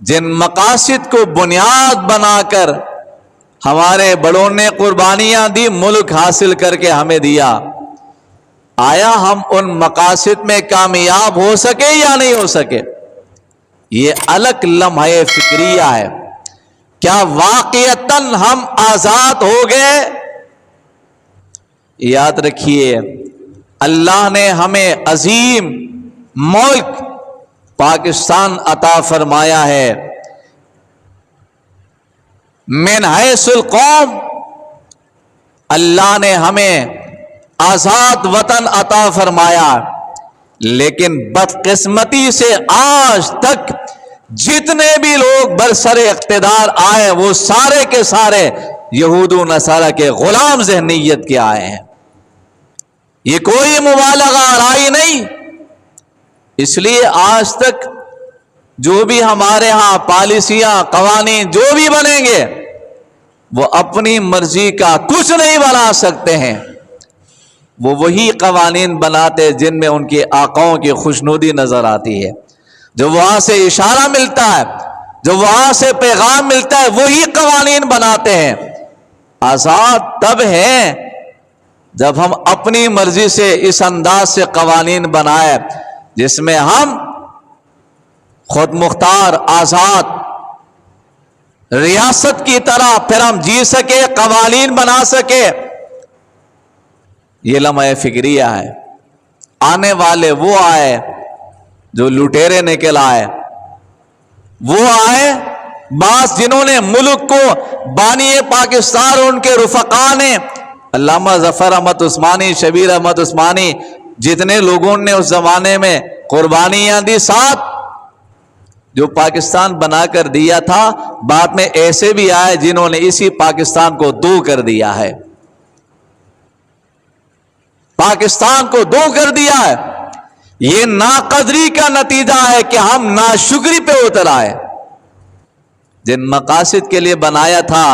جن مقاصد کو بنیاد بنا کر ہمارے بڑوں نے قربانیاں دی، ملک حاصل کر کے ہمیں دیا، آیا ہم ان مقاصد میں کامیاب ہو سکے یا نہیں ہو سکے؟ یہ الگ لمحہ فکریہ ہے۔ کیا واقعتاً ہم آزاد ہو گئے؟ یاد رکھیے، اللہ نے ہمیں عظیم ملک پاکستان عطا فرمایا ہے۔ من حیث القوم، اللہ نے ہمیں آزاد وطن عطا فرمایا، لیکن بدقسمتی سے آج تک جتنے بھی لوگ برسر اقتدار آئے وہ سارے کے سارے یہود و نصارہ کے غلام ذہنیت کے آئے ہیں۔ یہ کوئی مبالغہ آرائی نہیں۔ اس لیے آج تک جو بھی ہمارے ہاں پالیسیاں قوانین جو بھی بنیں گے وہ اپنی مرضی کا کچھ نہیں بنا سکتے ہیں، وہ وہی قوانین بناتے جن میں ان کے آقاؤں کی خوشنودی نظر آتی ہے، جو وہاں سے اشارہ ملتا ہے، جو وہاں سے پیغام ملتا ہے، وہی قوانین بناتے ہیں۔ آزاد تب ہیں جب ہم اپنی مرضی سے اس انداز سے قوانین بنائے جس میں ہم خود مختار آزاد ریاست کی طرح پھر ہم جی سکے، قوانین بنا سکے۔ یہ لمحہ فکریہ ہے۔ آنے والے وہ آئے جو لٹیرے نکل آئے، وہ آئے بعض جنہوں نے ملک کو بانی پاکستان اور ان کے رفقا نے، علامہ ظفر احمد عثمانی، شبیر احمد عثمانی، جتنے لوگوں نے اس زمانے میں قربانیاں دی، ساتھ جو پاکستان بنا کر دیا تھا، بعد میں ایسے بھی آئے جنہوں نے اسی پاکستان کو دو کر دیا ہے، پاکستان کو دو کر دیا ہے۔ یہ ناقدری کا نتیجہ ہے کہ ہم ناشکری پہ اتر آئے۔ جن مقاصد کے لیے بنایا تھا،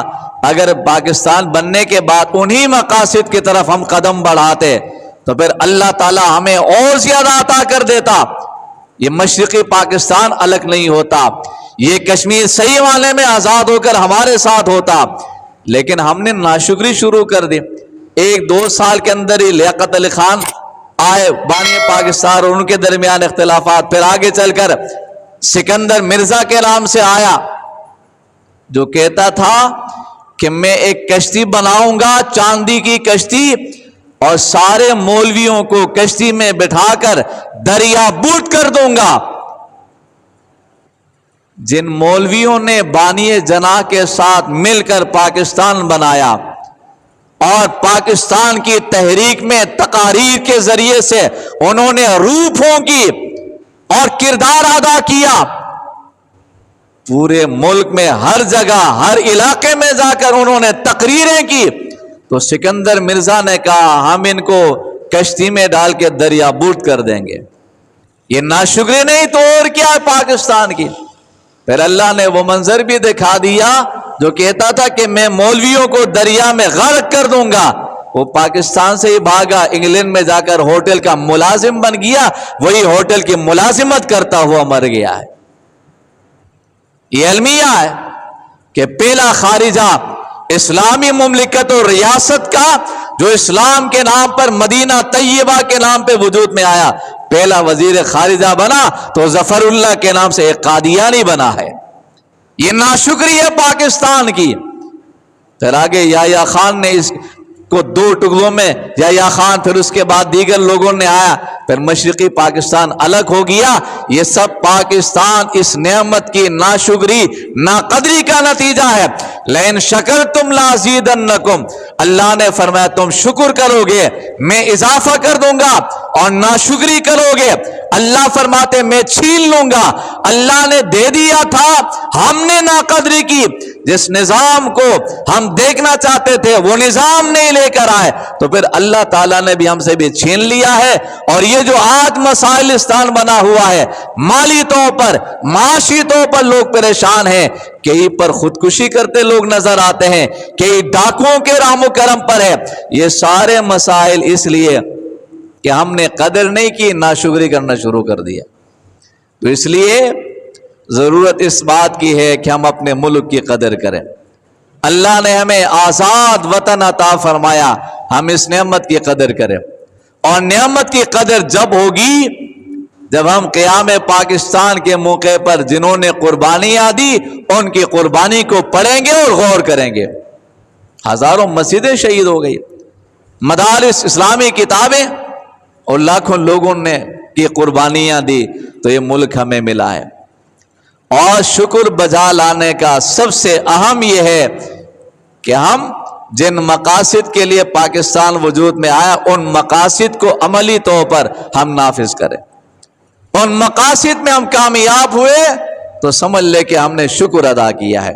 اگر پاکستان بننے کے بعد انہی مقاصد کی طرف ہم قدم بڑھاتے تو پھر اللہ تعالی ہمیں اور زیادہ عطا کر دیتا۔ یہ مشرقی پاکستان الگ نہیں ہوتا، یہ کشمیر صحیح معنی میں آزاد ہو کر ہمارے ساتھ ہوتا، لیکن ہم نے ناشکری شروع کر دی۔ 1-2 سال کے اندر ہی لیاقت علی خان آئے بانی پاکستان اور ان کے درمیان اختلافات، پھر آگے چل کر سکندر مرزا کے نام سے آیا جو کہتا تھا کہ میں ایک کشتی بناؤں گا، چاندی کی کشتی، اور سارے مولویوں کو کشتی میں بٹھا کر دریا بوٹ کر دوں گا۔ جن مولویوں نے بانی جناح کے ساتھ مل کر پاکستان بنایا اور پاکستان کی تحریک میں تقاریر کے ذریعے سے انہوں نے روح پھونکی اور کردار ادا کیا، پورے ملک میں ہر جگہ ہر علاقے میں جا کر انہوں نے تقریریں کی، تو سکندر مرزا نے کہا ہم ان کو کشتی میں ڈال کے دریا بوٹ کر دیں گے۔ یہ ناشکری نہیں تو اور کیا ہے پاکستان کی؟ پھر اللہ نے وہ منظر بھی دکھا دیا جو کہتا تھا کہ میں مولویوں کو دریا میں غرق کر دوں گا، وہ پاکستان سے ہی بھاگا، انگلینڈ میں جا کر ہوٹل کا ملازم بن گیا، وہی ہوٹل کی ملازمت کرتا ہوا مر گیا ہے۔ یہ المیہ ہے کہ پہلا خارجہ اسلامی مملکت اور ریاست کا جو اسلام کے نام پر مدینہ طیبہ کے نام پہ وجود میں آیا، پہلا وزیر خارجہ بنا تو ظفر اللہ کے نام سے ایک قادیانی بنا ہے۔ یہ ناشکری ہے پاکستان کی۔ پھر آگے یحییٰ خان نے اس کو 2 ٹکڑوں میں، یحییٰ خان پھر اس کے بعد دیگر لوگوں نے آیا، پھر مشرقی پاکستان الگ ہو گیا۔ یہ سب پاکستان اس نعمت کی ناشکری ناقدری کا نتیجہ ہے۔ لئن شکرتم لازیدنکم، اللہ نے فرمایا تم شکر کرو گے میں اضافہ کر دوں گا، اور ناشکری کرو گے اللہ فرماتے میں چھین لوں گا۔ اللہ نے دے دیا تھا، ہم نے ناقدری کی، جس نظام کو ہم دیکھنا چاہتے تھے وہ نظام نہیں لے کر آئے، تو پھر اللہ تعالیٰ نے بھی ہم سے بھی چھین لیا ہے۔ اور یہ جو آج مسائلستان بنا ہوا ہے، مالی طور پر معاشی طور پر لوگ پریشان ہیں، کئی پر خودکشی کرتے لوگ نظر آتے ہیں، کئی ڈاکوؤں کے رحم و کرم پر ہے، یہ سارے مسائل اس لیے کہ ہم نے قدر نہیں کی، ناشکری کرنا شروع کر دیا۔ تو اس لیے ضرورت اس بات کی ہے کہ ہم اپنے ملک کی قدر کریں. اللہ نے ہمیں آزاد وطن عطا فرمایا, ہم اس نعمت کی قدر کریں. اور نعمت کی قدر جب ہوگی جب ہم قیام پاکستان کے موقع پر جنہوں نے قربانیاں دی ان کی قربانی کو پڑھیں گے اور غور کریں گے. ہزاروں مسجدیں شہید ہو گئی, مدارس اسلامی کتابیں, اور لاکھوں لوگوں نے کی قربانیاں دی, تو یہ ملک ہمیں ملا ہے. اور شکر بجا لانے کا سب سے اہم یہ ہے کہ ہم جن مقاصد کے لیے پاکستان وجود میں آیا ان مقاصد کو عملی طور پر ہم نافذ کریں. ان مقاصد میں ہم کامیاب ہوئے تو سمجھ لے کہ ہم نے شکر ادا کیا ہے.